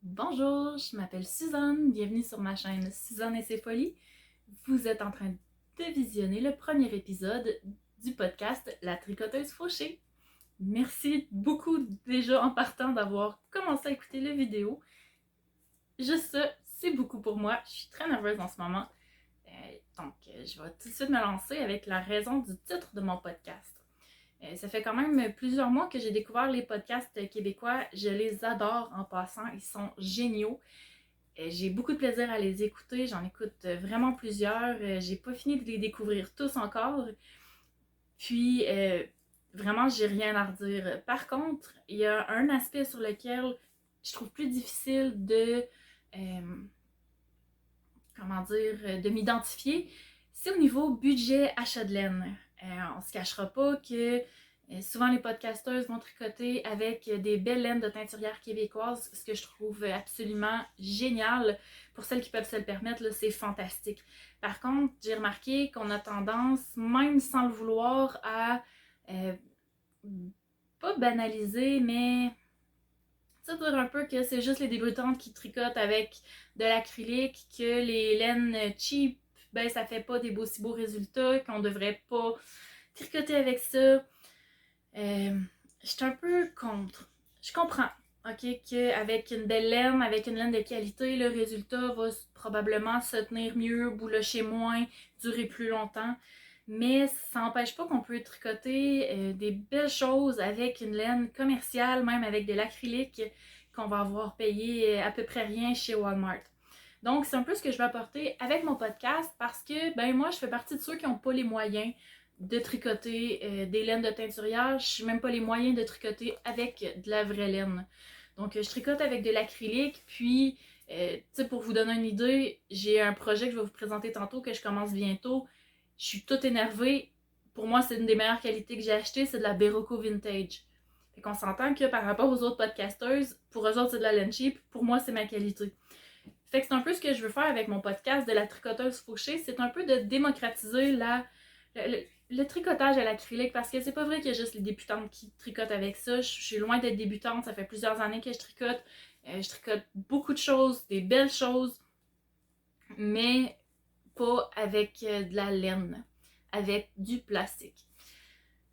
Bonjour, je m'appelle Suzanne, bienvenue sur ma chaîne Suzanne et ses folies. Vous êtes en train de visionner le premier épisode du podcast La tricoteuse fauchée. Merci beaucoup déjà en partant d'avoir commencé à écouter la vidéo. Juste ça, c'est beaucoup pour moi, je suis très nerveuse en ce moment. Je vais tout de suite me lancer avec la raison du titre de mon podcast. Ça fait quand même plusieurs mois que j'ai découvert les podcasts québécois. Je les adore en passant, ils sont géniaux. J'ai beaucoup de plaisir à les écouter, j'en écoute vraiment plusieurs. J'ai pas fini de les découvrir tous encore. Puis, vraiment, j'ai rien à redire. Par contre, il y a un aspect sur lequel je trouve plus difficile euh, comment dire, de m'identifier. C'est au niveau budget achat de laine. On se cachera pas que souvent les podcasteuses vont tricoter avec des belles laines de teinturière québécoises, ce que je trouve absolument génial. Pour celles qui peuvent se le permettre, là, c'est fantastique. Par contre, j'ai remarqué qu'on a tendance, même sans le vouloir, à euh, pas banaliser, mais ça dire un peu que c'est juste les débutantes qui tricotent avec de l'acrylique, que les laines cheap, ben ça fait pas des si beaux résultats, qu'on devrait pas tricoter avec ça. Je suis un peu contre. Je comprends, ok, qu'avec une belle laine, avec une laine de qualité, le résultat va probablement se tenir mieux, boulocher moins, durer plus longtemps. Mais ça n'empêche pas qu'on peut tricoter des belles choses avec une laine commerciale, même avec de l'acrylique qu'on va avoir payé à peu près rien chez Walmart. Donc, c'est un peu ce que je vais apporter avec mon podcast parce que, ben moi, je fais partie de ceux qui n'ont pas les moyens de tricoter des laines de teinturière. Je n'ai même pas les moyens de tricoter avec de la vraie laine. Donc, je tricote avec de l'acrylique. Puis, pour vous donner une idée, j'ai un projet que je vais vous présenter tantôt, que je commence bientôt. Je suis toute énervée. Pour moi, c'est une des meilleures qualités que j'ai achetées, c'est de la Berroco Vintage. Fait qu'on s'entend que par rapport aux autres podcasteuses, pour eux autres, c'est de la laine cheap. Pour moi, c'est ma qualité. Fait que c'est un peu ce que je veux faire avec mon podcast de la tricoteuse fauchée. C'est un peu de démocratiser le tricotage à l'acrylique parce que c'est pas vrai qu'il y a juste les débutantes qui tricotent avec ça. Je suis loin d'être débutante, ça fait plusieurs années que je tricote. Je tricote beaucoup de choses, des belles choses, mais pas avec de la laine, avec du plastique.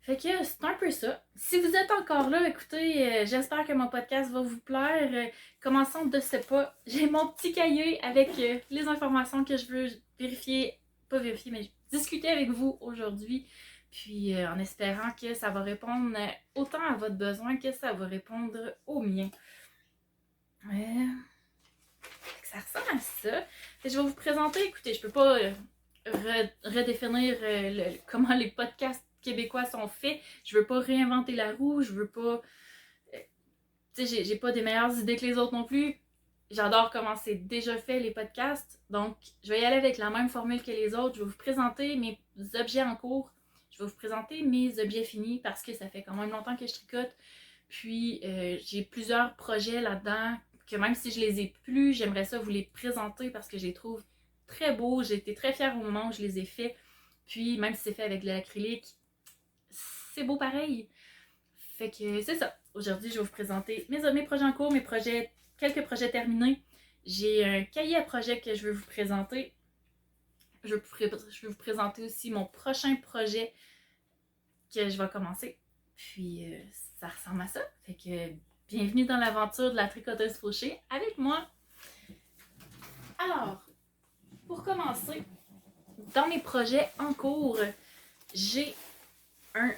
Fait que c'est un peu ça. Si vous êtes encore là, écoutez, j'espère que mon podcast va vous plaire. Commençons de ce pas. J'ai mon petit cahier avec les informations que je veux vérifier, pas vérifier, mais discuter avec vous aujourd'hui. Puis en espérant que ça va répondre autant à votre besoin que ça va répondre au mien. Ça ressemble à ça. Et je vais vous présenter, écoutez, je peux pas redéfinir comment les podcasts québécois sont faits. Je veux pas réinventer la roue, je veux pas. Tu sais, j'ai pas des meilleures idées que les autres non plus. J'adore comment c'est déjà fait les podcasts. Donc, je vais y aller avec la même formule que les autres. Je vais vous présenter mes objets en cours. Je vais vous présenter mes objets finis parce que ça fait quand même longtemps que je tricote. Puis, j'ai plusieurs projets là-dedans que même si je les ai plus, j'aimerais ça vous les présenter parce que je les trouve très beaux. J'ai été très fière au moment où je les ai faits. Puis, même si c'est fait avec de l'acrylique, c'est beau pareil. Fait que c'est ça. Aujourd'hui, je vais vous présenter mes projets en cours, quelques projets terminés. J'ai un cahier à projets que je veux vous présenter. Je vais vous présenter aussi mon prochain projet que je vais commencer. Puis, ça ressemble à ça. Fait que bienvenue dans l'aventure de la tricoteuse fauchée avec moi. Alors, pour commencer, dans mes projets en cours, j'ai un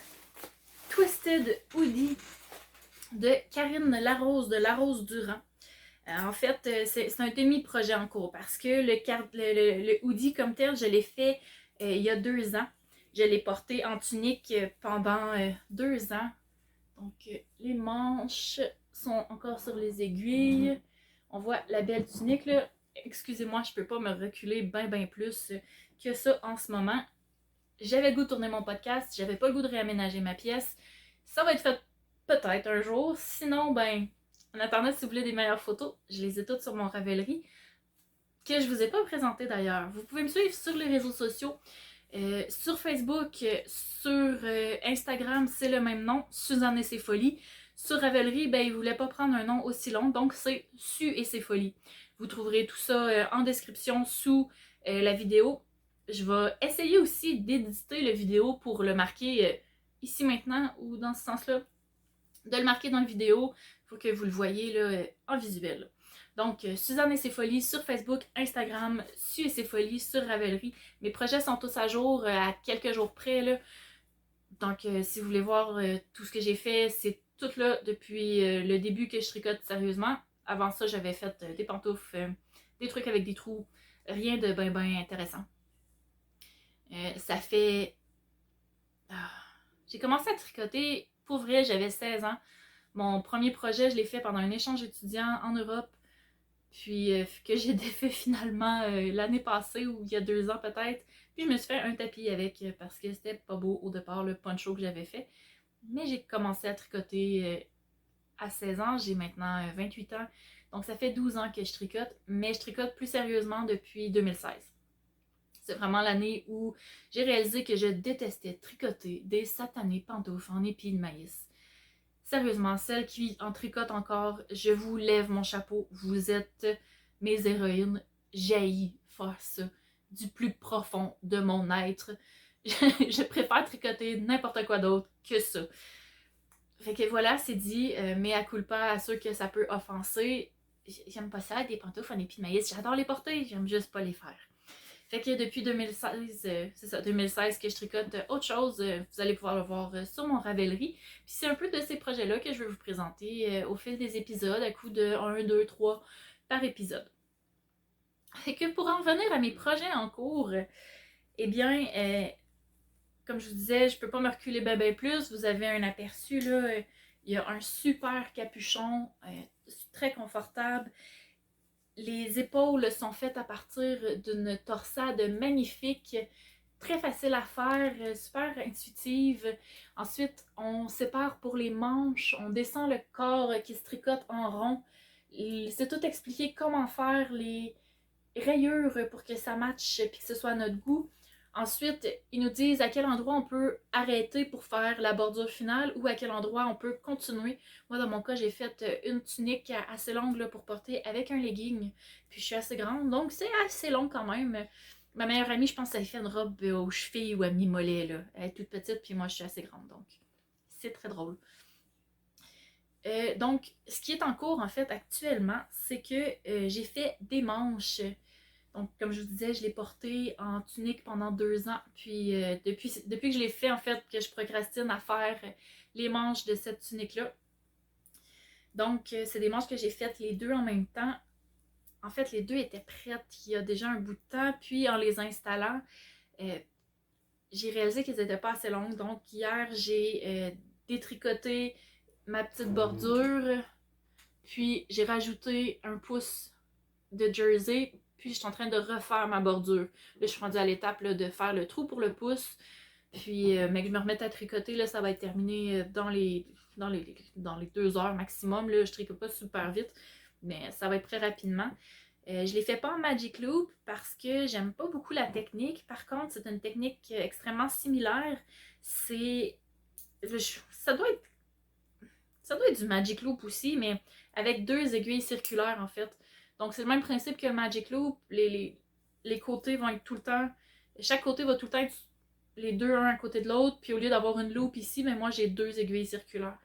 Twisted Hoodie de Karine Larose de Larose Durand. En fait, c'est un demi-projet en cours parce que le hoodie comme tel, je l'ai fait il y a 2 ans. Je l'ai porté en tunique pendant 2 ans. Donc, les manches sont encore sur les aiguilles. On voit la belle tunique là. Excusez-moi, je peux pas me reculer bien plus que ça en ce moment. J'avais le goût de tourner mon podcast, j'avais pas le goût de réaménager ma pièce. Ça va être fait peut-être un jour. Sinon, ben, en attendant, si vous voulez des meilleures photos, je les ai toutes sur mon Ravelry, que je vous ai pas présenté d'ailleurs. Vous pouvez me suivre sur les réseaux sociaux. Sur Facebook, sur Instagram, c'est le même nom, Suzanne et ses folies. Sur Ravelry, ben, ils ne voulaient pas prendre un nom aussi long, donc c'est Su et ses folies. Vous trouverez tout ça en description sous la vidéo. Je vais essayer aussi d'éditer la vidéo pour le marquer ici maintenant ou dans ce sens-là. De le marquer dans la vidéo pour que vous le voyez là, en visuel. Donc, Suzanne et ses folies sur Facebook, Instagram, Su et ses folies sur Ravelry. Mes projets sont tous à jour, à quelques jours près. Là. Donc, si vous voulez voir tout ce que j'ai fait, c'est tout là depuis le début que je tricote sérieusement. Avant ça, j'avais fait des pantoufles, des trucs avec des trous, rien de ben intéressant. Ça fait... Ah, j'ai commencé à tricoter, pour vrai, j'avais 16 ans. Mon premier projet, je l'ai fait pendant un échange étudiant en Europe, puis que j'ai défait finalement l'année passée ou il y a 2 ans peut-être. Puis je me suis fait un tapis avec parce que c'était pas beau au départ le poncho que j'avais fait. Mais j'ai commencé à tricoter à 16 ans, j'ai maintenant 28 ans. Donc ça fait 12 ans que je tricote, mais je tricote plus sérieusement depuis 2016. C'est vraiment l'année où j'ai réalisé que je détestais tricoter des satanées pantoufles en épis de maïs. Sérieusement, celles qui en tricotent encore, je vous lève mon chapeau. Vous êtes mes héroïnes. J'haïs faire ça du plus profond de mon être. Je préfère tricoter n'importe quoi d'autre que ça. Fait que voilà, c'est dit, mais à culpa à ceux que ça peut offenser. J'aime pas ça, des pantoufles en épis de maïs. J'adore les porter, j'aime juste pas les faire. Fait que depuis 2016, c'est ça, 2016 que je tricote autre chose. Vous allez pouvoir le voir sur mon Ravelry. Puis c'est un peu de ces projets-là que je vais vous présenter au fil des épisodes, à coup de 1, 2, 3 par épisode. Fait que pour en revenir à mes projets en cours, eh bien, comme je vous disais, je peux pas me reculer ben plus. Vous avez un aperçu là. Il y a un super capuchon, très confortable. Les épaules sont faites à partir d'une torsade magnifique, très facile à faire, super intuitive. Ensuite, on sépare pour les manches, on descend le corps qui se tricote en rond. C'est tout expliqué comment faire les rayures pour que ça matche et que ce soit à notre goût. Ensuite, ils nous disent à quel endroit on peut arrêter pour faire la bordure finale ou à quel endroit on peut continuer. Moi, dans mon cas, j'ai fait une tunique assez longue là, pour porter avec un legging. Puis je suis assez grande, donc c'est assez long quand même. Ma meilleure amie, je pense qu'elle fait une robe aux chevilles ou à mi-mollet. Là. Elle est toute petite, puis moi, je suis assez grande, donc c'est très drôle. Donc, ce qui est en cours, en fait, actuellement, c'est que j'ai fait des manches. Donc, comme je vous disais, je l'ai porté en tunique pendant 2 ans. Puis, depuis que je l'ai fait, en fait, que je procrastine à faire les manches de cette tunique-là. Donc, c'est des manches que j'ai faites les deux en même temps. En fait, les deux étaient prêtes il y a déjà un bout de temps. Puis, en les installant, j'ai réalisé qu'elles n'étaient pas assez longues. Donc, hier, j'ai détricoté ma petite bordure. Puis, j'ai rajouté un pouce de jersey. Puis, je suis en train de refaire ma bordure. Là, je suis rendue à l'étape là, de faire le trou pour le pouce. Puis, mais que je me remette à tricoter, là, ça va être terminé dans les 2 heures maximum. Là, je tricote pas super vite, mais ça va être très rapidement. Je les fais pas en Magic Loop parce que j'aime pas beaucoup la technique. Par contre, c'est une technique extrêmement similaire. C'est... Ça doit être du Magic Loop aussi, mais avec 2 aiguilles circulaires en fait. Donc c'est le même principe que le Magic Loop. Les côtés vont être tout le temps... Chaque côté va tout le temps être les deux un à côté de l'autre. Puis au lieu d'avoir une loupe ici, mais moi j'ai 2 aiguilles circulaires.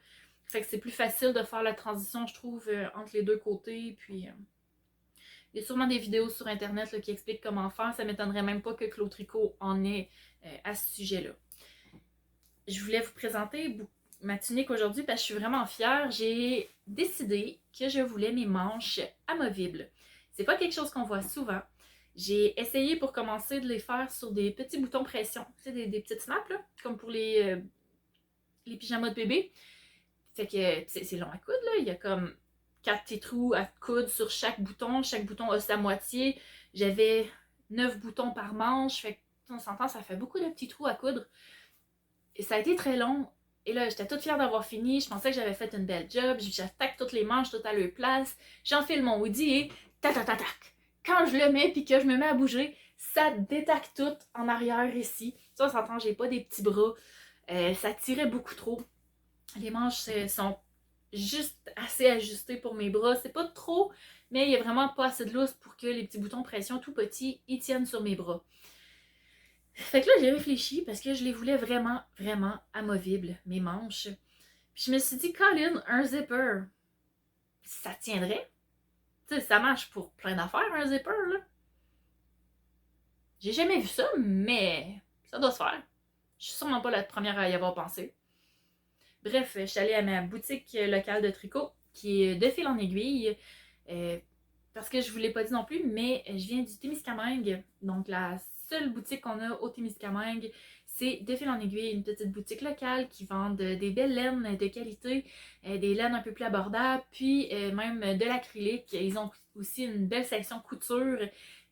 Fait que c'est plus facile de faire la transition, je trouve, entre les deux côtés. Puis il y a sûrement des vidéos sur internet là, qui expliquent comment faire. Ça m'étonnerait même pas que Claude Tricot en ait à ce sujet-là. Je voulais vous présenter ma tunique aujourd'hui parce que je suis vraiment fière. J'ai décidé que je voulais mes manches amovibles. C'est pas quelque chose qu'on voit souvent. J'ai essayé pour commencer de les faire sur des petits boutons pression. Tu sais, des petites snaps, là, comme pour les pyjamas de bébé. Fait que c'est long à coudre, là. Il y a comme 4 petits trous à coudre sur chaque bouton. Chaque bouton a sa moitié. J'avais 9 boutons par manche. Fait que, on s'entend, ça fait beaucoup de petits trous à coudre. Et ça a été très long. Et là, j'étais toute fière d'avoir fini. Je pensais que j'avais fait une belle job. J'attaque toutes les manches, toutes à leur place. J'enfile mon hoodie et tac, tac, tac, tac. Quand je le mets puis que je me mets à bouger, ça détaque tout en arrière ici. Ça, on s'entend, j'ai pas des petits bras. Ça tirait beaucoup trop. Les manches sont juste assez ajusté pour mes bras. C'est pas trop, mais il y a vraiment pas assez de lousse pour que les petits boutons pression tout petits, ils tiennent sur mes bras. Fait que là, j'ai réfléchi parce que je les voulais vraiment, vraiment amovibles, mes manches. Puis je me suis dit, Colin, un zipper, ça tiendrait. Tu sais, ça marche pour plein d'affaires, un zipper, là. J'ai jamais vu ça, mais ça doit se faire. Je suis sûrement pas la première à y avoir pensé. Bref, je suis allée à ma boutique locale de tricot, qui est de fil en aiguille. Euh, parce que je vous l'ai pas dit non plus, mais je viens du Témiscamingue. Donc la seule boutique qu'on a au Témiscamingue, c'est de fil en aiguille, une petite boutique locale qui vend des belles laines de qualité, des laines un peu plus abordables, puis même de l'acrylique. Ils ont aussi une belle section couture.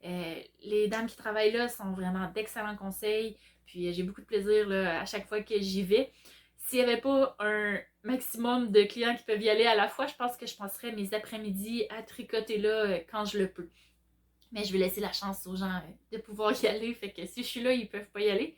Les dames qui travaillent là sont vraiment d'excellents conseils. Puis j'ai beaucoup de plaisir là, à chaque fois que j'y vais. S'il n'y avait pas un maximum de clients qui peuvent y aller à la fois, je pense que je passerais mes après-midi à tricoter là quand je le peux. Mais je vais laisser la chance aux gens de pouvoir y aller. Fait que si je suis là, ils peuvent pas y aller.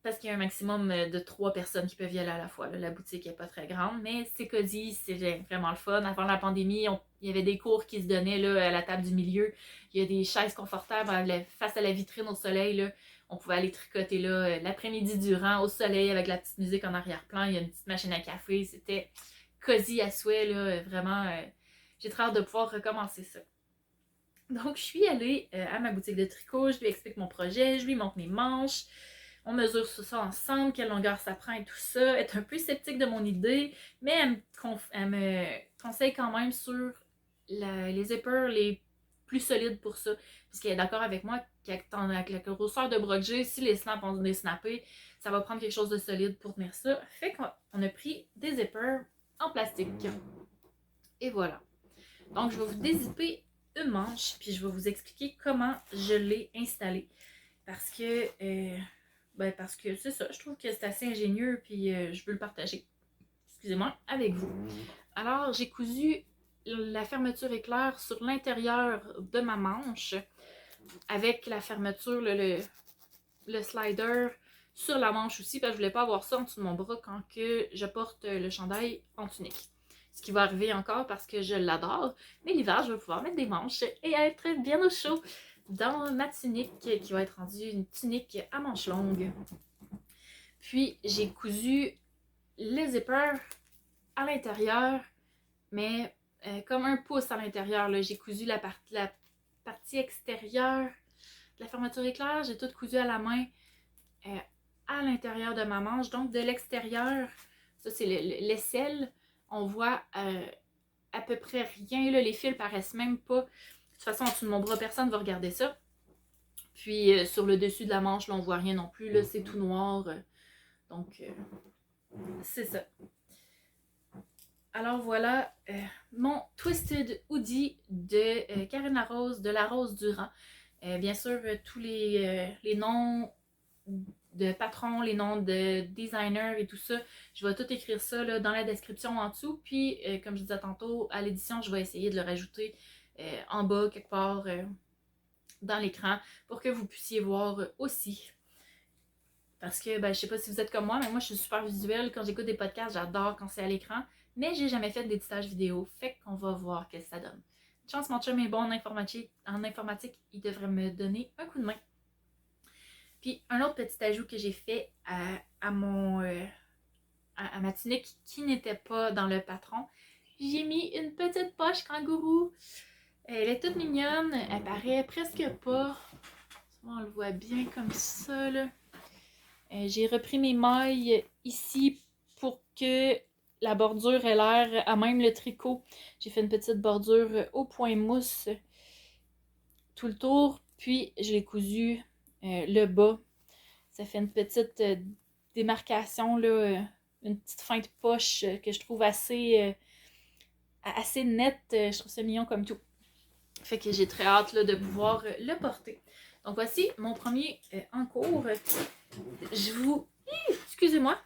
Parce qu'il y a un maximum de 3 personnes qui peuvent y aller à la fois. Là. La boutique n'est pas très grande, mais c'est cosy, c'est vraiment le fun. Avant la pandémie, il y avait des cours qui se donnaient là, à la table du milieu. Il y a des chaises confortables face à la vitrine au soleil. Là. On pouvait aller tricoter là l'après-midi durant au soleil avec la petite musique en arrière-plan. Il y a une petite machine à café. C'était cosy à souhait. Là. Vraiment, j'ai très hâte de pouvoir recommencer ça. Donc, je suis allée à ma boutique de tricot. Je lui explique mon projet. Je lui montre mes manches. On mesure ça ensemble, quelle longueur ça prend et tout ça. Elle est un peu sceptique de mon idée, mais elle me conseille quand même sur les zippers les plus solides pour ça. Puisqu'elle est d'accord avec moi qu'avec la grosseur de bras que j'ai, si les snaps ont des snappés, ça va prendre quelque chose de solide pour tenir ça. Fait qu'on a pris des zippers en plastique. Et voilà. Donc, je vais vous dézipper une manche, puis je vais vous expliquer comment je l'ai installée. Parce que parce que c'est ça, je trouve que c'est assez ingénieux, puis je veux le partager, excusez-moi, avec vous. Alors, j'ai cousu la fermeture éclair sur l'intérieur de ma manche, avec la fermeture, le slider sur la manche aussi, parce que je voulais pas avoir ça en dessous de mon bras quand que je porte le chandail en tunique. Ce qui va arriver encore parce que je l'adore, mais l'hiver, je vais pouvoir mettre des manches et être bien au chaud dans ma tunique qui va être rendue une tunique à manches longues. Puis j'ai cousu les zippers à l'intérieur, mais comme un pouce à l'intérieur. J'ai cousu la partie extérieure de la fermeture éclair. J'ai tout cousu à la main à l'intérieur de ma manche. Donc de l'extérieur, ça c'est l'aisselle, on voit à peu près rien. Là, les fils paraissent même pas. De toute façon, en dessous de mon bras, personne ne va regarder ça. Puis sur le dessus de la manche, là, on voit rien non plus. Là, c'est tout noir. Donc, c'est ça. Alors voilà mon Twisted Hoodie de Karine Larose, de La Rose Durand. Bien sûr, tous les noms de patrons, les noms de designers et tout ça, je vais tout écrire ça là, dans la description en dessous. Puis, comme je disais tantôt, à l'édition, je vais essayer de le rajouter en bas, quelque part dans l'écran, pour que vous puissiez voir aussi. Parce que, je sais pas si vous êtes comme moi, mais moi, je suis super visuelle. Quand j'écoute des podcasts, j'adore quand c'est à l'écran. Mais j'ai jamais fait d'éditage vidéo. Fait qu'on va voir ce que ça donne. Une chance, mon chum est bon en informatique. Il devrait me donner un coup de main. Puis, un autre petit ajout que j'ai fait à ma tunique qui n'était pas dans le patron, j'ai mis une petite poche kangourou. Elle est toute mignonne. Elle paraît presque pas. On le voit bien comme ça, là. J'ai repris mes mailles ici pour que la bordure ait l'air à même le tricot. J'ai fait une petite bordure au point mousse tout le tour, puis je l'ai cousu le bas. Ça fait une petite démarcation, là, une petite fin de poche que je trouve assez nette. Je trouve ça mignon comme tout. Fait que j'ai très hâte là, de pouvoir le porter. Donc voici mon premier en cours. Je vous... Excusez-moi,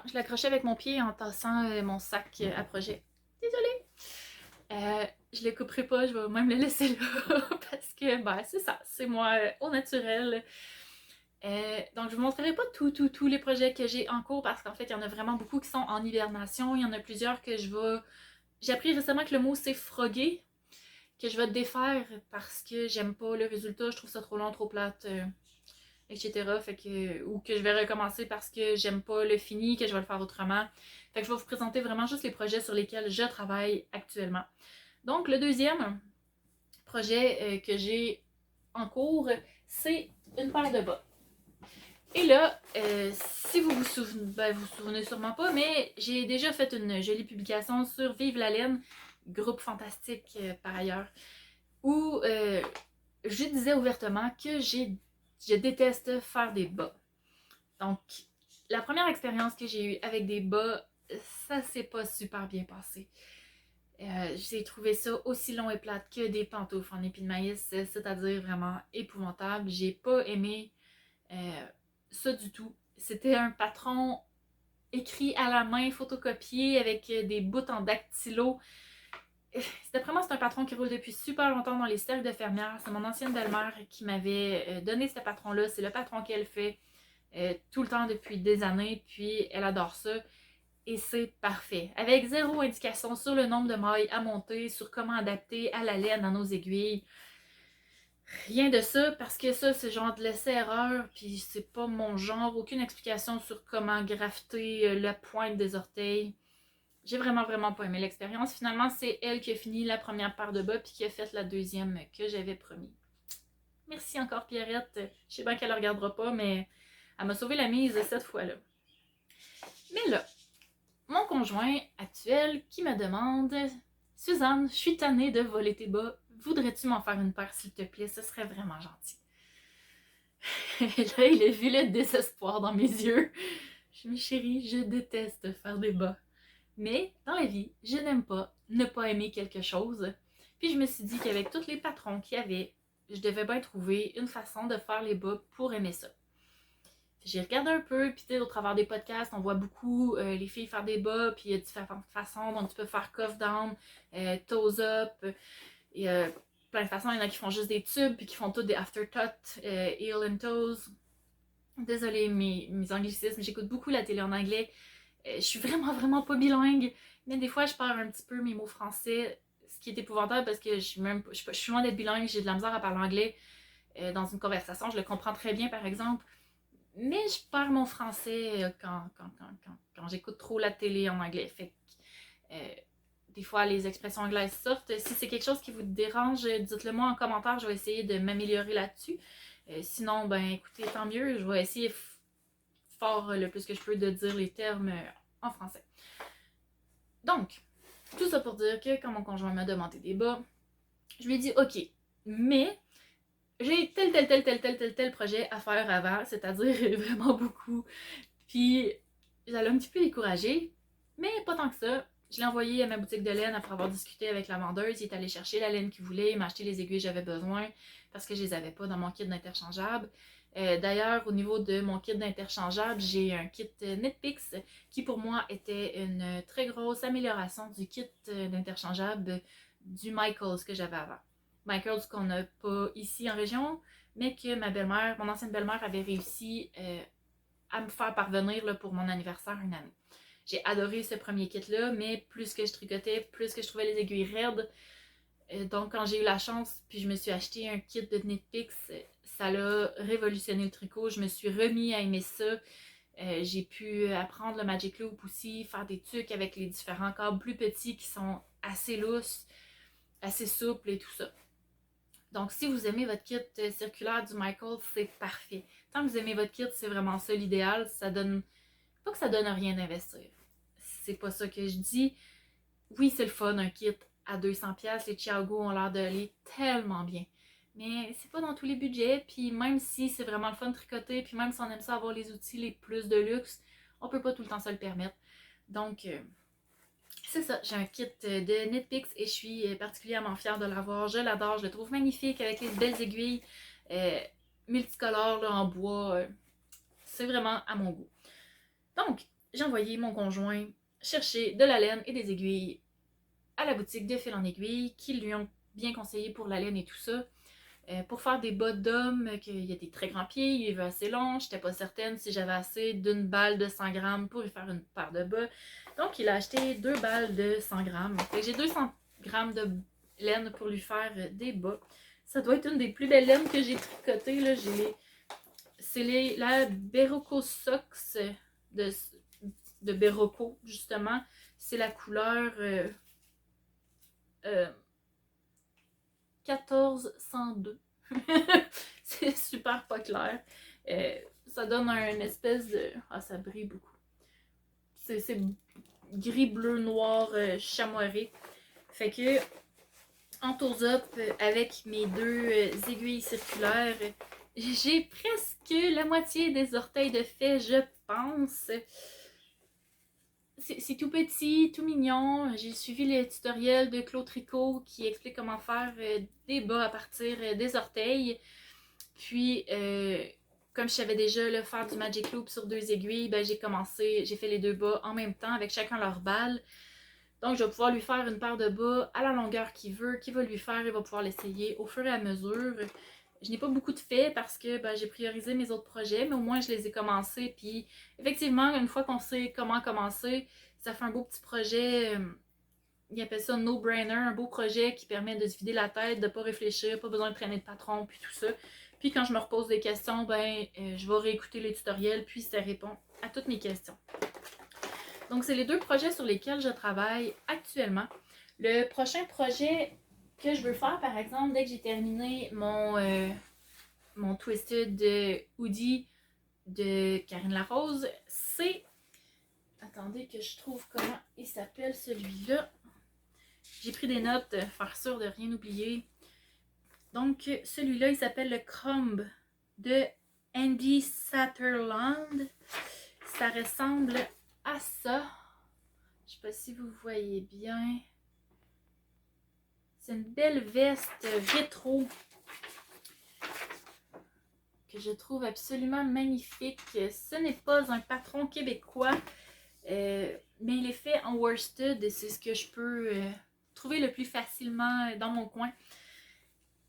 je l'accrochais avec mon pied en tassant mon sac à projet. Désolée. Je le couperai pas, je vais même le laisser là parce que c'est ça, c'est moi au naturel. Donc, je vous montrerai pas tous les projets que j'ai en cours parce qu'en fait, il y en a vraiment beaucoup qui sont en hibernation. Il y en a plusieurs que je vais... J'ai appris récemment que le mot c'est froguer, que je vais défaire parce que j'aime pas le résultat, je trouve ça trop long, trop plate, etc. Fait que... Ou que je vais recommencer parce que j'aime pas le fini, que je vais le faire autrement. Fait que je vais vous présenter vraiment juste les projets sur lesquels je travaille actuellement. Donc, le deuxième projet que j'ai en cours, c'est une paire de bas. Et là, si vous vous souvenez, vous souvenez sûrement pas, mais j'ai déjà fait une jolie publication sur Vive la laine, groupe fantastique par ailleurs, où je disais ouvertement que je déteste faire des bas. Donc, la première expérience que j'ai eue avec des bas, ça s'est pas super bien passé. J'ai trouvé ça aussi long et plate que des pantoufles en épis de maïs, c'est-à-dire vraiment épouvantable. J'ai pas aimé ça du tout. C'était un patron écrit à la main, photocopié avec des bouts en dactylo. D'après moi, c'est un patron qui roule depuis super longtemps dans les cercles de fermières. C'est mon ancienne belle-mère qui m'avait donné ce patron-là. C'est le patron qu'elle fait tout le temps depuis des années, puis elle adore ça. Et c'est parfait. Avec zéro indication sur le nombre de mailles à monter, sur comment adapter à la laine dans nos aiguilles. Rien de ça, parce que ça, c'est genre de l'essai-erreur, puis c'est pas mon genre. Aucune explication sur comment grafter la pointe des orteils. J'ai vraiment pas aimé l'expérience. Finalement, c'est elle qui a fini la première paire de bas, puis qui a fait la deuxième que j'avais promis. Merci encore, Pierrette. Je sais bien qu'elle ne regardera pas, mais elle m'a sauvé la mise cette fois-là. Mais là, mon conjoint actuel qui me demande « Suzanne, je suis tannée de voler tes bas. Voudrais-tu m'en faire une paire, s'il te plaît? Ce serait vraiment gentil. » Et là, il a vu le désespoir dans mes yeux. Je me chérie, je déteste faire des bas. Mais dans la vie, je n'aime pas ne pas aimer quelque chose. Puis je me suis dit qu'avec tous les patrons qu'il y avait, je devais bien trouver une façon de faire les bas pour aimer ça. J'ai regardé un peu, puis au travers des podcasts, on voit beaucoup les filles faire des bas, puis il y a différentes façons. Donc tu peux faire cuff down, toes up, et plein de façons. Il y en a qui font juste des tubes, puis qui font tous des afterthoughts, heel and toes. Désolée, mes anglicismes, j'écoute beaucoup la télé en anglais. Je suis vraiment pas bilingue, mais des fois je parle un petit peu mes mots français, ce qui est épouvantable parce que je suis loin d'être bilingue, j'ai de la misère à parler anglais dans une conversation, je le comprends très bien par exemple, mais je perds mon français quand j'écoute trop la télé en anglais. Fait que, des fois les expressions anglaises sortent. Si c'est quelque chose qui vous dérange, dites-le moi en commentaire, je vais essayer de m'améliorer là-dessus. Sinon, ben écoutez, tant mieux, je vais essayer fort le plus que je peux de dire les termes en français. Donc, tout ça pour dire que quand mon conjoint m'a demandé des bas, je lui ai dit ok, mais j'ai tel projet à faire avant, c'est-à-dire vraiment beaucoup. Puis j'allais un petit peu décourager, mais pas tant que ça. Je l'ai envoyé à ma boutique de laine après avoir discuté avec la vendeuse. Il est allé chercher la laine qu'il voulait, il m'a acheté les aiguilles que j'avais besoin parce que je les avais pas dans mon kit d'interchangeable. D'ailleurs, au niveau de mon kit d'interchangeable, j'ai un kit Knitpicks qui pour moi était une très grosse amélioration du kit d'interchangeable du Michaels que j'avais avant. Michaels qu'on n'a pas ici en région, mais que ma belle-mère, mon ancienne belle-mère avait réussi à me faire parvenir là, pour mon anniversaire une année. J'ai adoré ce premier kit-là, mais plus que je tricotais, plus que je trouvais les aiguilles raides. Donc, quand j'ai eu la chance, puis je me suis acheté un kit de Knitpicks, ça l'a révolutionné le tricot. Je me suis remis à aimer ça. J'ai pu apprendre le Magic Loop aussi, faire des trucs avec les différents câbles plus petits qui sont assez lousses, assez souples et tout ça. Donc, si vous aimez votre kit circulaire du Michaels, c'est parfait. Tant que vous aimez votre kit, c'est vraiment ça l'idéal. Ça donne... Pas que ça donne rien d'investir. C'est pas ça que je dis. Oui, c'est le fun, un kit à 200$. Les Chiago ont l'air d'aller tellement bien. Mais c'est pas dans tous les budgets. Puis même si c'est vraiment le fun de tricoter, puis même si on aime ça avoir les outils les plus de luxe, on peut pas tout le temps se le permettre. Donc, c'est ça. J'ai un kit de Knitpicks et je suis particulièrement fière de l'avoir. Je l'adore. Je le trouve magnifique avec les belles aiguilles multicolores là, en bois. C'est vraiment à mon goût. Donc, j'ai envoyé mon conjoint chercher de la laine et des aiguilles à la boutique de fil en aiguille qui lui ont bien conseillé pour la laine et tout ça. pour faire des bas d'homme, qu'il y a des très grands pieds, il est assez long. J'étais pas certaine si j'avais assez d'une balle de 100 grammes pour y faire une paire de bas. Donc, il a acheté 2 balles de 100 grammes. Fait que j'ai 200 grammes de laine pour lui faire des bas. Ça doit être une des plus belles laines que j'ai tricotées. Là. C'est la Berroco Socks de Berroco, justement. C'est la couleur 1402. C'est super pas clair. Ça donne un espèce de... Ah, ça brille beaucoup. C'est gris, bleu, noir, chamoiré. Fait que, en tours-up, avec mes 2 aiguilles circulaires, j'ai presque la moitié des orteils de fait, je pense. C'est tout petit, tout mignon. J'ai suivi le tutoriel de Claude Tricot qui explique comment faire des bas à partir des orteils. Puis, comme je savais déjà là, faire du Magic Loop sur 2 aiguilles, ben, j'ai fait les 2 bas en même temps avec chacun leur balle. Donc, je vais pouvoir lui faire une paire de bas à la longueur qu'il veut lui faire. Il va pouvoir l'essayer au fur et à mesure. Je n'ai pas beaucoup de faits parce que ben, j'ai priorisé mes autres projets, mais au moins je les ai commencés. Puis, effectivement, une fois qu'on sait comment commencer, ça fait un beau petit projet. Il appelle ça no-brainer, un beau projet qui permet de se vider la tête, de ne pas réfléchir, pas besoin de traîner de patron, puis tout ça. Puis quand je me repose des questions, ben, je vais réécouter les tutoriels, puis ça répond à toutes mes questions. Donc, c'est les 2 projets sur lesquels je travaille actuellement. Le prochain projet que je veux faire, par exemple, dès que j'ai terminé mon Twisted Hoodie de Karine Larose, c'est... Attendez que je trouve comment il s'appelle celui-là. J'ai pris des notes, faire sûr de rien oublier. Donc, celui-là, il s'appelle le Crumb de Andy Satterland. Ça ressemble à ça. Je sais pas si vous voyez bien. C'est une belle veste rétro que je trouve absolument magnifique. Ce n'est pas un patron québécois, mais il est fait en worsted et c'est ce que je peux trouver le plus facilement dans mon coin.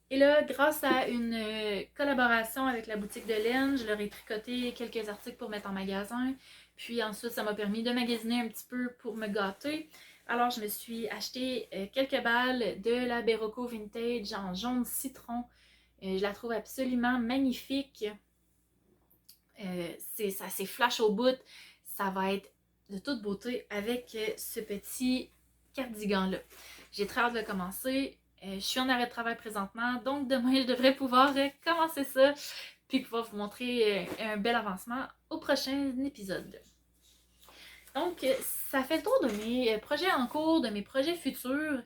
Et là, grâce à une collaboration avec la boutique de laine, je leur ai tricoté quelques articles pour mettre en magasin. Puis ensuite, ça m'a permis de magasiner un petit peu pour me gâter. Alors, je me suis acheté quelques balles de la Berroco Vintage en jaune citron. Je la trouve absolument magnifique. Ça c'est flash au bout. Ça va être de toute beauté avec ce petit cardigan-là. J'ai très hâte de commencer. Je suis en arrêt de travail présentement, donc demain je devrais pouvoir commencer ça, puis pouvoir vous montrer un bel avancement au prochain épisode. Donc, ça fait le tour de mes projets en cours, de mes projets futurs.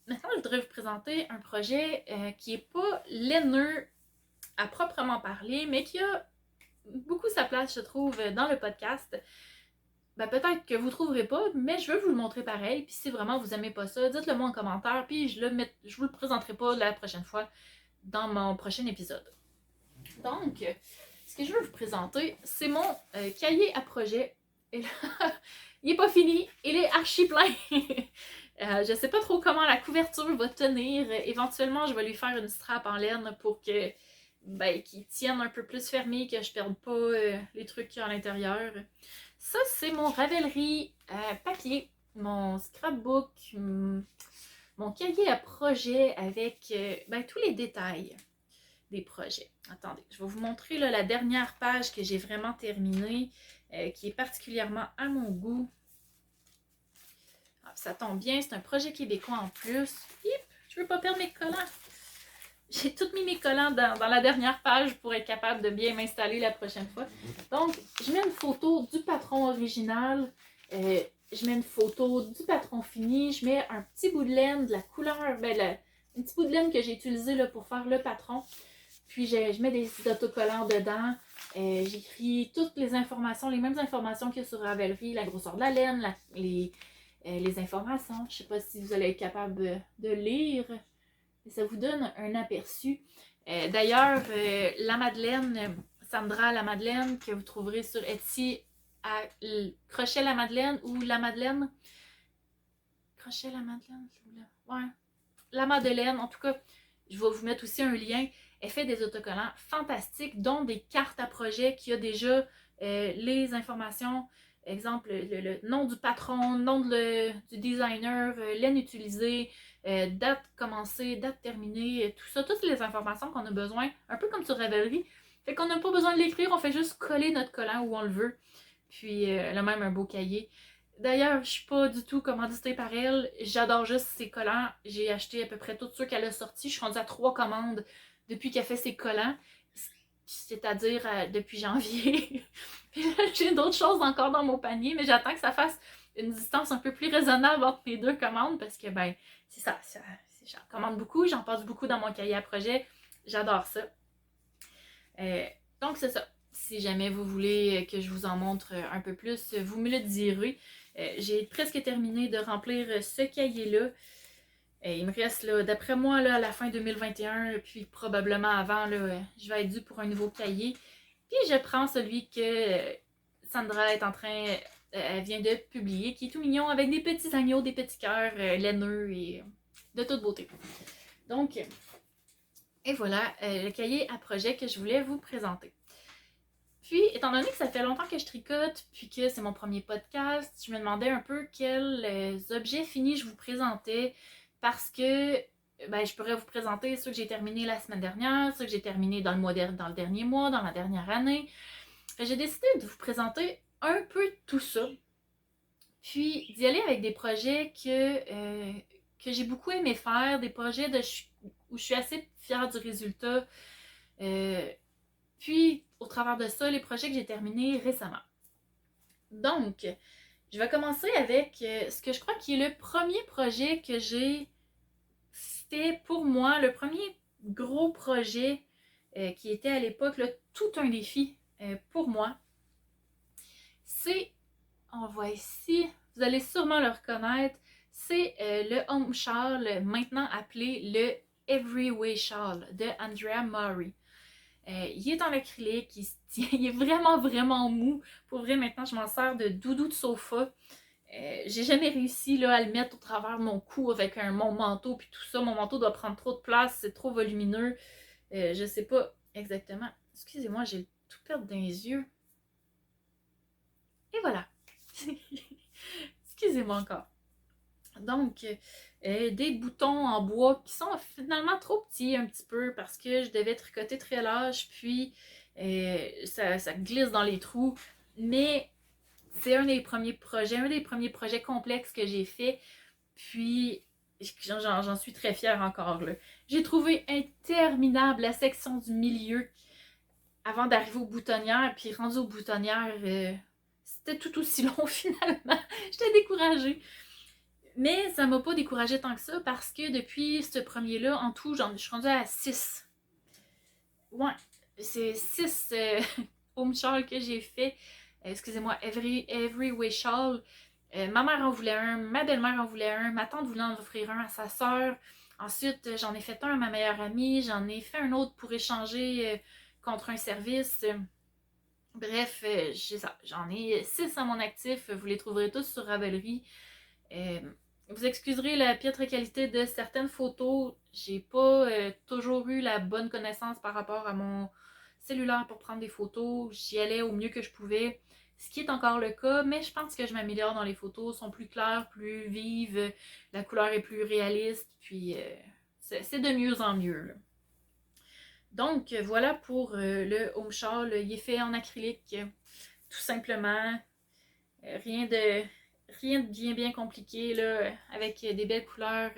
Maintenant, je voudrais vous présenter un projet qui n'est pas laineux à proprement parler, mais qui a beaucoup sa place, je trouve, dans le podcast. Ben, peut-être que vous ne trouverez pas, mais je veux vous le montrer pareil. Puis si vraiment vous n'aimez pas ça, dites-le moi en commentaire, puis je vous le présenterai pas la prochaine fois dans mon prochain épisode. Donc, ce que je veux vous présenter, c'est mon cahier à projet. Et là, il n'est pas fini, il est archi plein. Je ne sais pas trop comment la couverture va tenir. Éventuellement, je vais lui faire une strap en laine pour que qu'il tienne un peu plus fermé, que je ne perde pas les trucs qu'il y a à l'intérieur. Ça, c'est mon Ravelry papier, mon scrapbook, mon cahier à projet avec tous les détails des projets. Attendez, je vais vous montrer là, la dernière page que j'ai vraiment terminée, qui est particulièrement à mon goût. Ah, ça tombe bien, c'est un projet québécois en plus. Hip, je veux pas perdre mes collants. J'ai tout mis mes collants dans la dernière page pour être capable de bien m'installer la prochaine fois. Donc, je mets une photo du patron original. Je mets une photo du patron fini. Je mets un petit bout de laine de la couleur, un petit bout de laine que j'ai utilisé là, pour faire le patron. Puis, je mets des autocollants dedans. J'écris toutes les informations, les mêmes informations qu'il y a sur Ravelry, la grosseur de la laine, les informations. Je ne sais pas si vous allez être capable de lire. Ça vous donne un aperçu. D'ailleurs, la Madeleine, Sandra la Madeleine, que vous trouverez sur Etsy, à Crochet la Madeleine ou la Madeleine. Crochet la Madeleine, ouais. La Madeleine, en tout cas, Je vais vous mettre aussi un lien. Elle fait des autocollants fantastiques, dont des cartes à projet qui a déjà les informations, exemple le nom du patron, nom du designer, laine utilisée, date commencée, date terminée, tout ça, toutes les informations qu'on a besoin, un peu comme sur Ravelry. Fait qu'on n'a pas besoin de l'écrire, on fait juste coller notre collant où on le veut. Puis elle a même un beau cahier. D'ailleurs, je suis pas du tout commanditée par elle. J'adore juste ses collants. J'ai acheté à peu près tous ceux qu'elle a sortis. Je suis rendue à 3 commandes depuis qu'elle fait ses collants. C'est-à-dire depuis janvier. Puis là, j'ai d'autres choses encore dans mon panier, mais j'attends que ça fasse une distance un peu plus raisonnable entre mes 2 commandes parce que, ben, c'est ça j'en commande beaucoup, j'en passe beaucoup dans mon cahier à projet. J'adore ça. Donc, c'est ça. Si jamais vous voulez que je vous en montre un peu plus, vous me le direz. J'ai presque terminé de remplir ce cahier-là. Il me reste, d'après moi, là, à la fin 2021, puis probablement avant, là, je vais être due pour un nouveau cahier. Puis je prends celui que Sandra est en train, elle vient de publier, qui est tout mignon, avec des petits agneaux, des petits cœurs laineux et de toute beauté. Donc, et voilà le cahier à projet que je voulais vous présenter. Puis, étant donné que ça fait longtemps que je tricote, puis que c'est mon premier podcast, je me demandais un peu quels objets finis je vous présentais, parce que ben, je pourrais vous présenter ceux que j'ai terminés la semaine dernière, ceux que j'ai terminés dans le dernier mois, dans la dernière année. J'ai décidé de vous présenter un peu tout ça, puis d'y aller avec des projets que j'ai beaucoup aimé faire, des projets où je suis assez fière du résultat. Puis, au travers de ça, les projets que j'ai terminés récemment. Donc, je vais commencer avec ce que je crois qui est le premier projet que j'ai fait pour moi, le premier gros projet qui était à l'époque tout un défi pour moi. C'est, on voit ici, vous allez sûrement le reconnaître, c'est le Home Shawl, maintenant appelé le Everyway Shawl de Andrea Murray. Il est en acrylique, il se tient, il est vraiment, vraiment mou. Pour vrai, maintenant, je m'en sers de doudou de sofa. J'ai jamais réussi là, à le mettre au travers de mon cou avec mon manteau puis tout ça. Mon manteau doit prendre trop de place, c'est trop volumineux. Je sais pas exactement. Excusez-moi, j'ai tout perdu dans les yeux. Et voilà. Excusez-moi encore. Donc, des boutons en bois qui sont finalement trop petits un petit peu parce que je devais tricoter très large, puis ça glisse dans les trous. Mais c'est un des premiers projets complexes que j'ai fait. Puis, j'en suis très fière encore. J'ai trouvé interminable la section du milieu avant d'arriver aux boutonnières. Puis, rendu aux boutonnières, c'était tout aussi long finalement. J'étais découragée. Mais ça m'a pas découragée tant que ça parce que depuis ce premier-là, en tout, je suis rendue à 6. Ouais, c'est 6 home shawl que j'ai fait. Excusez-moi, every way shawl. Ma mère en voulait un, ma belle-mère en voulait un, ma tante voulait en offrir un à sa sœur. Ensuite, j'en ai fait un à ma meilleure amie, j'en ai fait un autre pour échanger contre un service. Bref, j'en ai 6 à mon actif. Vous les trouverez tous sur Ravelry. Vous excuserez la piètre qualité de certaines photos. J'ai pas toujours eu la bonne connaissance par rapport à mon cellulaire pour prendre des photos. J'y allais au mieux que je pouvais, ce qui est encore le cas, mais je pense que je m'améliore dans les photos. Elles sont plus claires, plus vives, la couleur est plus réaliste, puis c'est de mieux en mieux. Là. Donc voilà pour le home shawl. Il est fait en acrylique, tout simplement. Rien de bien compliqué, là, avec des belles couleurs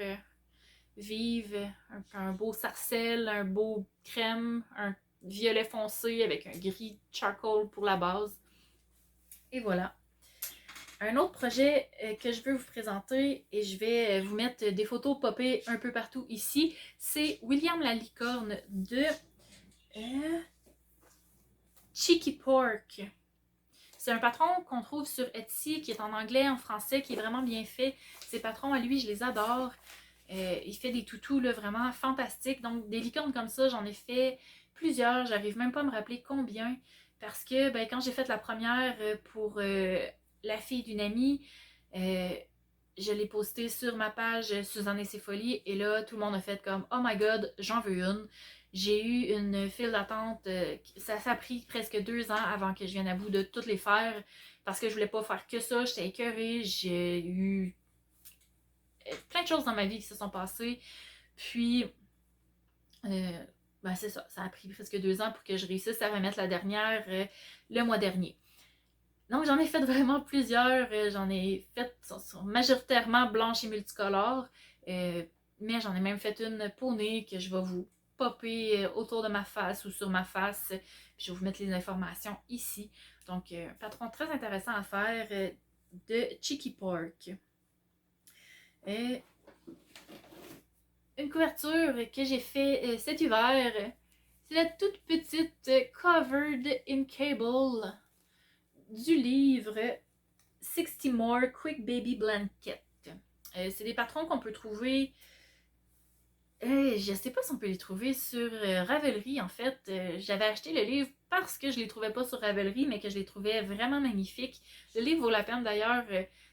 vives, un beau sarcelle, un beau crème, un violet foncé avec un gris charcoal pour la base. Et voilà. Un autre projet que je veux vous présenter, et je vais vous mettre des photos popées un peu partout ici, c'est William la licorne de Cheeky Pork. C'est un patron qu'on trouve sur Etsy, qui est en anglais, en français, qui est vraiment bien fait. Ces patrons, à lui, je les adore. Il fait des toutous là, vraiment fantastiques. Donc, des licornes comme ça, j'en ai fait plusieurs. J'arrive même pas à me rappeler combien. Parce que ben, quand j'ai fait la première pour la fille d'une amie, je l'ai posté sur ma page Suzanne et ses folies et là, tout le monde a fait comme « Oh my god, j'en veux une ». J'ai eu une file d'attente, ça a pris presque 2 ans avant que je vienne à bout de toutes les faire parce que je voulais pas faire que ça, j'étais écœurée, j'ai eu plein de choses dans ma vie qui se sont passées. Puis, ben c'est ça, ça a pris presque 2 ans pour que je réussisse à remettre la dernière le mois dernier. Donc j'en ai fait vraiment plusieurs, j'en ai fait majoritairement blanches et multicolores, mais j'en ai même fait une peau nez que je vais vous popper autour de ma face ou sur ma face, puis je vais vous mettre les informations ici. Donc patron très intéressant à faire de Cheeky Pork. Une couverture que j'ai fait cet hiver, c'est la toute petite Covered in Cable du livre 60 More Quick Baby Blanket. C'est des patrons qu'on peut trouver. Je ne sais pas si on peut les trouver sur Ravelry. En fait, j'avais acheté le livre parce que je ne les trouvais pas sur Ravelry, mais que je les trouvais vraiment magnifiques. Le livre vaut la peine d'ailleurs.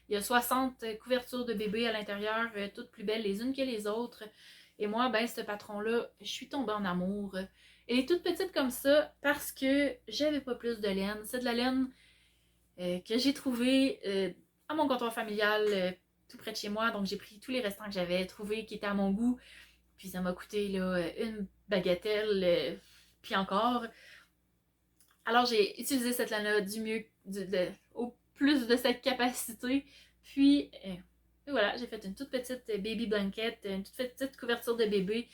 Il y a 60 couvertures de bébés à l'intérieur, toutes plus belles les unes que les autres. Et moi, ben, ce patron-là, je suis tombée en amour. Elle est toute petite comme ça parce que j'avais pas plus de laine. C'est de la laine que j'ai trouvée à mon comptoir familial tout près de chez moi. Donc j'ai pris tous les restants que j'avais trouvés qui étaient à mon goût. Puis ça m'a coûté là, une bagatelle, puis encore. Alors j'ai utilisé cette laine-là du mieux, au plus de cette capacité. Puis voilà, j'ai fait une toute petite baby blanket, une toute petite couverture de bébé.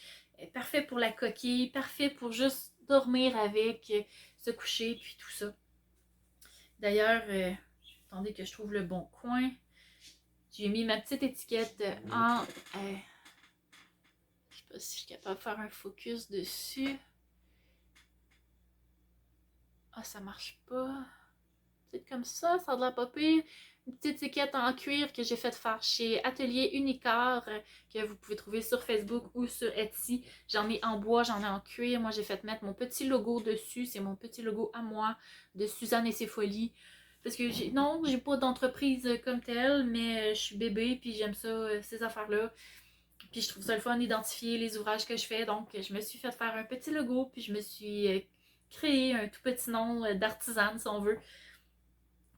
Parfait pour la coquille, parfait pour juste dormir avec, se coucher, puis tout ça. D'ailleurs, attendez que je trouve le bon coin. J'ai mis ma petite étiquette en... je sais pas si je suis capable de faire un focus dessus. Ah, ça marche pas. Peut-être comme ça a de la pas pire. Une petite étiquette en cuir que j'ai fait faire chez Atelier Unicar, que vous pouvez trouver sur Facebook ou sur Etsy. J'en ai en bois, j'en ai en cuir. Moi, j'ai fait mettre mon petit logo dessus. C'est mon petit logo à moi de Suzanne et ses folies. Parce que j'ai pas d'entreprise comme telle, mais je suis bébé, puis j'aime ça, ces affaires-là. Puis je trouve ça le fun d'identifier les ouvrages que je fais. Donc, je me suis fait faire un petit logo, puis je me suis créé un tout petit nom d'artisane, si on veut,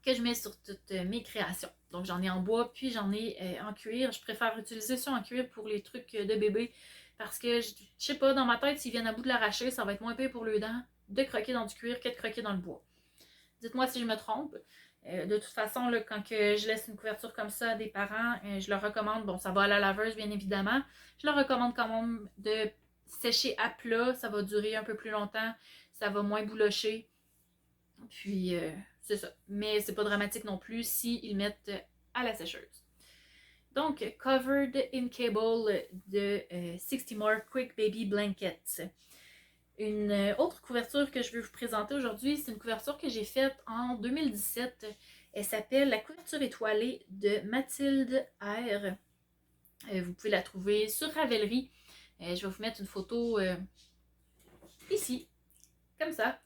que je mets sur toutes mes créations. Donc, j'en ai en bois, puis j'en ai en cuir. Je préfère utiliser ça en cuir pour les trucs de bébé, parce que, je sais pas, dans ma tête, s'ils viennent à bout de l'arracher, ça va être moins pire pour le dent de croquer dans du cuir que de croquer dans le bois. Dites-moi si je me trompe. De toute façon, là, quand que je laisse une couverture comme ça à des parents, je leur recommande, bon, ça va à la laveuse bien évidemment, je leur recommande quand même de sécher à plat, ça va durer un peu plus longtemps, ça va moins boulocher, puis c'est ça. Mais c'est pas dramatique non plus s'ils mettent à la sécheuse. Donc, Covered in Cable de 60 More Quick Baby Blankets. Une autre couverture que je veux vous présenter aujourd'hui, c'est une couverture que j'ai faite en 2017. Elle s'appelle La couverture étoilée de Mathilde R. Vous pouvez la trouver sur Ravelry. Je vais vous mettre une photo ici, comme ça.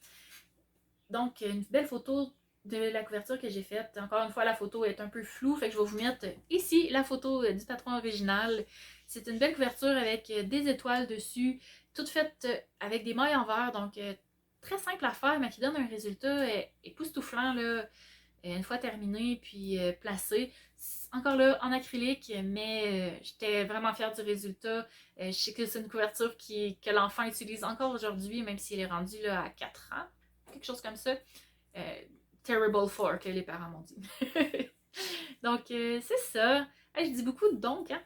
Donc, une belle photo de la couverture que j'ai faite. Encore une fois, la photo est un peu floue, fait que je vais vous mettre ici la photo du patron original. C'est une belle couverture avec des étoiles dessus, toute faite avec des mailles en verre, donc très simple à faire, mais qui donne un résultat époustouflant là, une fois terminé, puis placé. Encore là, en acrylique, mais j'étais vraiment fière du résultat. Je sais que c'est une couverture que l'enfant utilise encore aujourd'hui, même s'il est rendu là, à 4 ans, quelque chose comme ça. Terrible 4 que les parents m'ont dit. Donc, c'est ça. Hey, je dis beaucoup de donc, hein?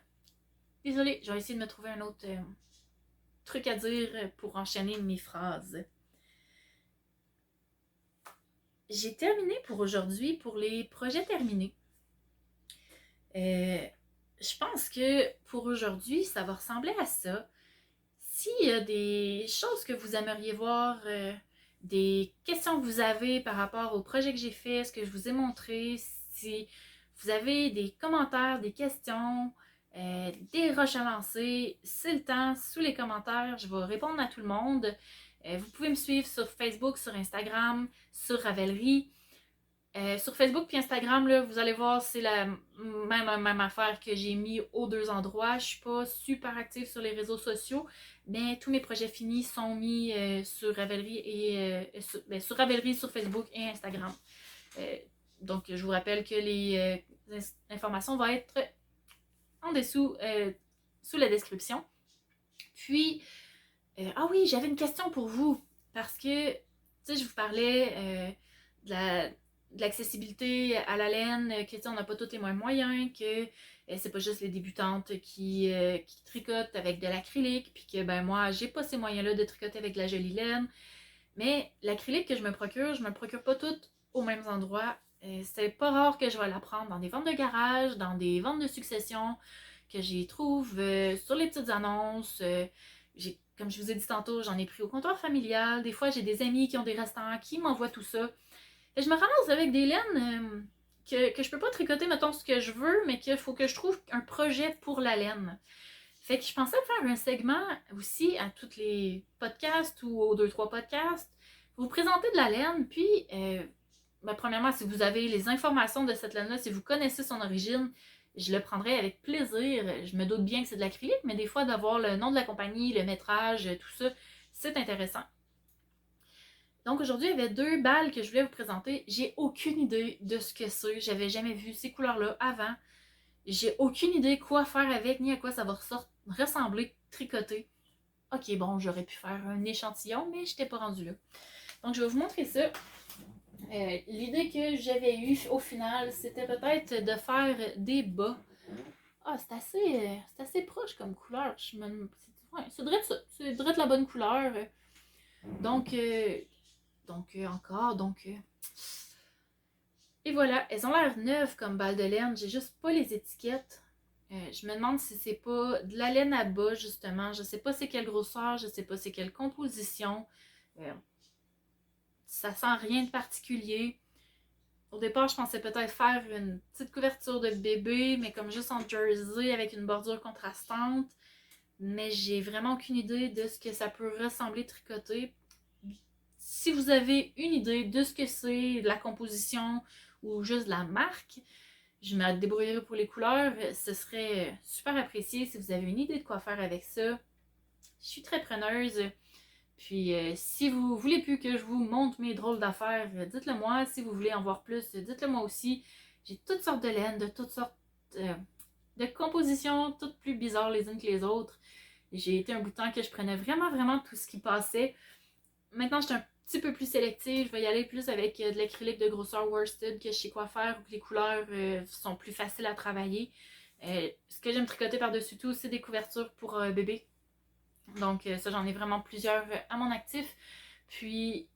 Désolée, je vais essayer de me trouver un autre truc à dire pour enchaîner mes phrases. J'ai terminé pour aujourd'hui pour les projets terminés. Je pense que pour aujourd'hui, ça va ressembler à ça. S'il y a des choses que vous aimeriez voir, des questions que vous avez par rapport au projet que j'ai fait, ce que je vous ai montré, si vous avez des commentaires, des questions, des roches à lancer, c'est le temps, sous les commentaires, je vais répondre à tout le monde. Vous pouvez me suivre sur Facebook, sur Instagram, sur Ravelry. Sur Facebook puis Instagram, là, vous allez voir, c'est la même affaire que j'ai mis aux deux endroits. Je suis pas super active sur les réseaux sociaux, mais tous mes projets finis sont mis sur Ravelry sur Ravelry, sur Facebook et Instagram. Donc, je vous rappelle que les informations vont être en dessous, sous la description. Puis, ah oui, j'avais une question pour vous, parce que, tu sais, je vous parlais de l'accessibilité à la laine, que, tu sais, on n'a pas tous les mêmes moyens, que c'est pas juste les débutantes qui tricotent avec de l'acrylique, puis que, ben, moi, j'ai pas ces moyens-là de tricoter avec de la jolie laine. Mais l'acrylique que je me le procure pas toutes aux mêmes endroits. C'est pas rare que je vais la prendre dans des ventes de garage, dans des ventes de succession, que j'y trouve sur les petites annonces. Comme je vous ai dit tantôt, j'en ai pris au comptoir familial. Des fois, j'ai des amis qui ont des restaurants qui m'envoient tout ça. Et je me ramasse avec des laines que je peux pas tricoter, mettons, ce que je veux, mais qu'il faut que je trouve un projet pour la laine. Fait que je pensais faire un segment aussi à tous les podcasts ou aux 2-3 podcasts. Vous présenter de la laine, puis, premièrement, si vous avez les informations de cette laine-là, si vous connaissez son origine, je le prendrai avec plaisir. Je me doute bien que c'est de l'acrylique, mais des fois, d'avoir le nom de la compagnie, le métrage, tout ça, c'est intéressant. Donc aujourd'hui, il y avait 2 balles que je voulais vous présenter. J'ai aucune idée de ce que c'est. J'avais jamais vu ces couleurs-là avant. J'ai aucune idée quoi faire avec, ni à quoi ça va ressembler tricoté. Ok, bon, j'aurais pu faire un échantillon, mais je n'étais pas rendue là. Donc, je vais vous montrer ça. L'idée que j'avais eue au final, c'était peut-être de faire des bas. Ah, c'est assez proche comme couleur. Ouais, c'est vrai ça. C'est vrai de la bonne couleur. Donc, encore, et voilà, elles ont l'air neuves comme balles de laine. J'ai juste pas les étiquettes. Je me demande si c'est pas de la laine à bas, justement. Je sais pas c'est quelle grosseur, je sais pas c'est quelle composition. Ça sent rien de particulier. Au départ, je pensais peut-être faire une petite couverture de bébé, mais comme juste en jersey avec une bordure contrastante. Mais j'ai vraiment aucune idée de ce que ça peut ressembler tricoté. Si vous avez une idée de ce que c'est, de la composition ou juste de la marque, je me débrouillerai pour les couleurs. Ce serait super apprécié si vous avez une idée de quoi faire avec ça. Je suis très preneuse. Puis si vous voulez plus que je vous montre mes drôles d'affaires, dites-le moi. Si vous voulez en voir plus, dites-le moi aussi. J'ai toutes sortes de laines, de toutes sortes de compositions, toutes plus bizarres les unes que les autres. J'ai été un bout de temps que je prenais vraiment tout ce qui passait. Maintenant, je suis un petit peu plus sélective. Je vais y aller plus avec de l'acrylique de grosseur worsted que je sais quoi faire ou que les couleurs sont plus faciles à travailler. Ce que j'aime tricoter par-dessus tout, c'est des couvertures pour bébé. Donc, ça, j'en ai vraiment plusieurs à mon actif. Puis,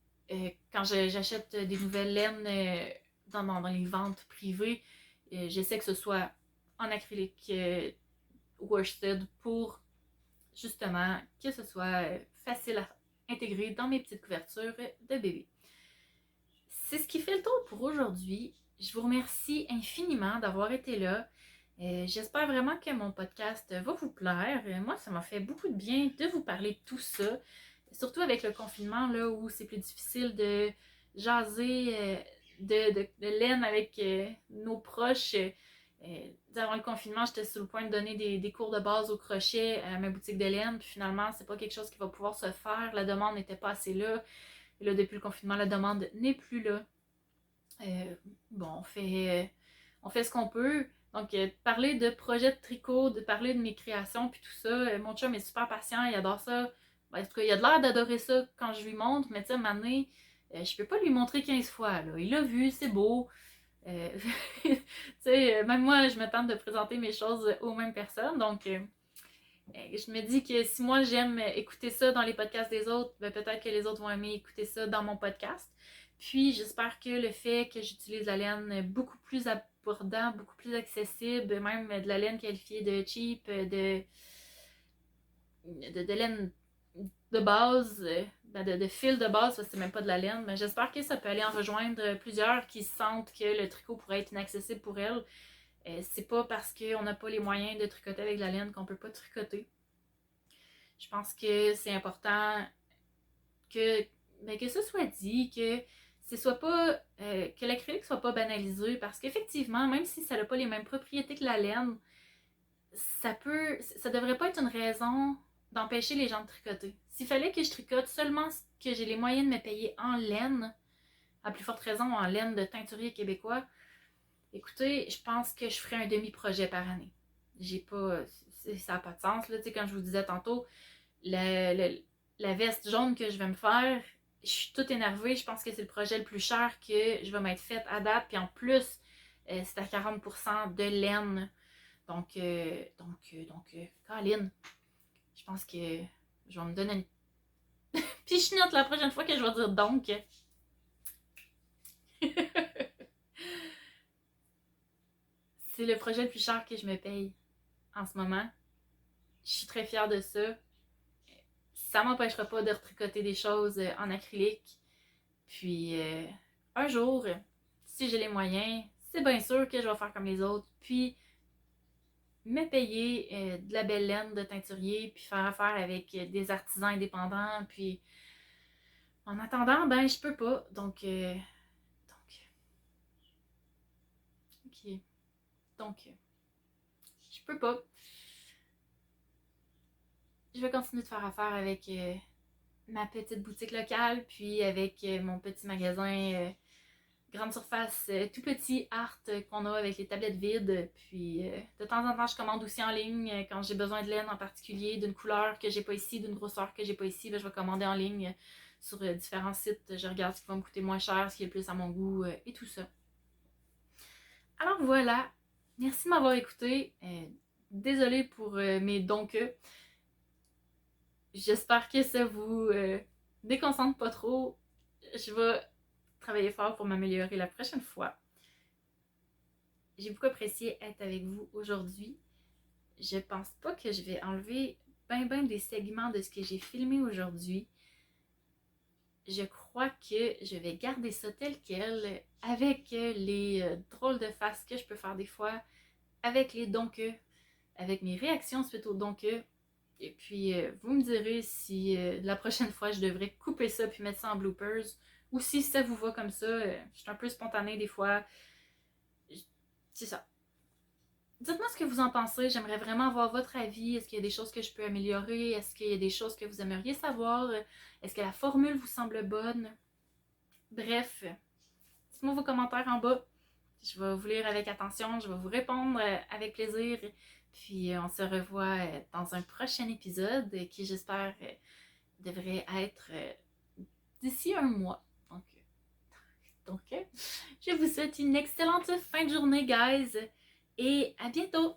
quand j'achète des nouvelles laines dans les ventes privées, j'essaie que ce soit en acrylique worsted pour justement que ce soit facile à intégrer dans mes petites couvertures de bébé. C'est ce qui fait le tour pour aujourd'hui. Je vous remercie infiniment d'avoir été là. J'espère vraiment que mon podcast va vous plaire. Moi, ça m'a fait beaucoup de bien de vous parler de tout ça. Surtout avec le confinement, là, où c'est plus difficile de jaser de laine avec nos proches. Avant le confinement, j'étais sur le point de donner des cours de base au crochet à ma boutique de laine. Puis finalement, c'est pas quelque chose qui va pouvoir se faire. La demande n'était pas assez là. Et là, depuis le confinement, la demande n'est plus là. Bon, on fait ce qu'on peut. Donc, parler de projets de tricot, de parler de mes créations, puis tout ça. Mon chum est super patient, il adore ça. Ben, en tout cas, il a de l'air d'adorer ça quand je lui montre, mais tu sais, maintenant, je peux pas lui montrer 15 fois. Là. Il l'a vu, c'est beau. Tu sais, même moi, je me tente de présenter mes choses aux mêmes personnes. Donc, je me dis que si moi, j'aime écouter ça dans les podcasts des autres, ben, peut-être que les autres vont aimer écouter ça dans mon podcast. Puis j'espère que le fait que j'utilise la laine beaucoup plus abordant, beaucoup plus accessible, même de la laine qualifiée de cheap, de laine de base, de fil de base, parce que c'est même pas de la laine, mais j'espère que ça peut aller en rejoindre plusieurs qui sentent que le tricot pourrait être inaccessible pour elles. C'est pas parce qu'on n'a pas les moyens de tricoter avec de la laine qu'on peut pas tricoter. Je pense que c'est important que ce soit dit, que soit pas que l'acrylique soit pas banalisé parce qu'effectivement, même si ça n'a pas les mêmes propriétés que la laine, ça devrait pas être une raison d'empêcher les gens de tricoter. S'il fallait que je tricote seulement que j'ai les moyens de me payer en laine, à plus forte raison en laine de teinturier québécois, écoutez, je pense que je ferais un demi-projet par année. J'ai pas. Ça n'a pas de sens, là. Tu sais, comme je vous disais tantôt, la veste jaune que je vais me faire, je suis toute énervée. Je pense que c'est le projet le plus cher que je vais m'être faite à date. Puis en plus, c'est à 40% de laine. Caroline, je pense que je vais me donner une pichenote la prochaine fois que je vais dire donc. C'est le projet le plus cher que je me paye en ce moment. Je suis très fière de ça. Ça m'empêchera pas de retricoter des choses en acrylique. Puis un jour, si j'ai les moyens, c'est bien sûr que je vais faire comme les autres. Puis me payer de la belle laine de teinturier, puis faire affaire avec des artisans indépendants. Puis en attendant, ben je peux pas. Ok. Je peux pas. Je vais continuer de faire affaire avec ma petite boutique locale, puis avec mon petit magasin grande surface, tout petit art qu'on a avec les tablettes vides. Puis de temps en temps, je commande aussi en ligne quand j'ai besoin de laine en particulier, d'une couleur que j'ai pas ici, d'une grosseur que j'ai pas ici. Ben, je vais commander en ligne sur différents sites. Je regarde ce qui va me coûter moins cher, ce qui est le plus à mon goût et tout ça. Alors voilà, merci de m'avoir écouté. Désolée pour mes donc. J'espère que ça vous déconcentre pas trop. Je vais travailler fort pour m'améliorer la prochaine fois. J'ai beaucoup apprécié être avec vous aujourd'hui. Je pense pas que je vais enlever ben des segments de ce que j'ai filmé aujourd'hui. Je crois que je vais garder ça tel quel avec les drôles de faces que je peux faire des fois, avec les donc, avec mes réactions suite aux donc. Et puis, vous me direz si la prochaine fois, je devrais couper ça puis mettre ça en bloopers. Ou si ça vous va comme ça. Je suis un peu spontanée des fois. C'est ça. Dites-moi ce que vous en pensez. J'aimerais vraiment avoir votre avis. Est-ce qu'il y a des choses que je peux améliorer? Est-ce qu'il y a des choses que vous aimeriez savoir? Est-ce que la formule vous semble bonne? Bref, dites-moi vos commentaires en bas. Je vais vous lire avec attention. Je vais vous répondre avec plaisir. Puis on se revoit dans un prochain épisode qui, j'espère, devrait être d'ici un mois. Donc, je vous souhaite une excellente fin de journée, guys, et à bientôt!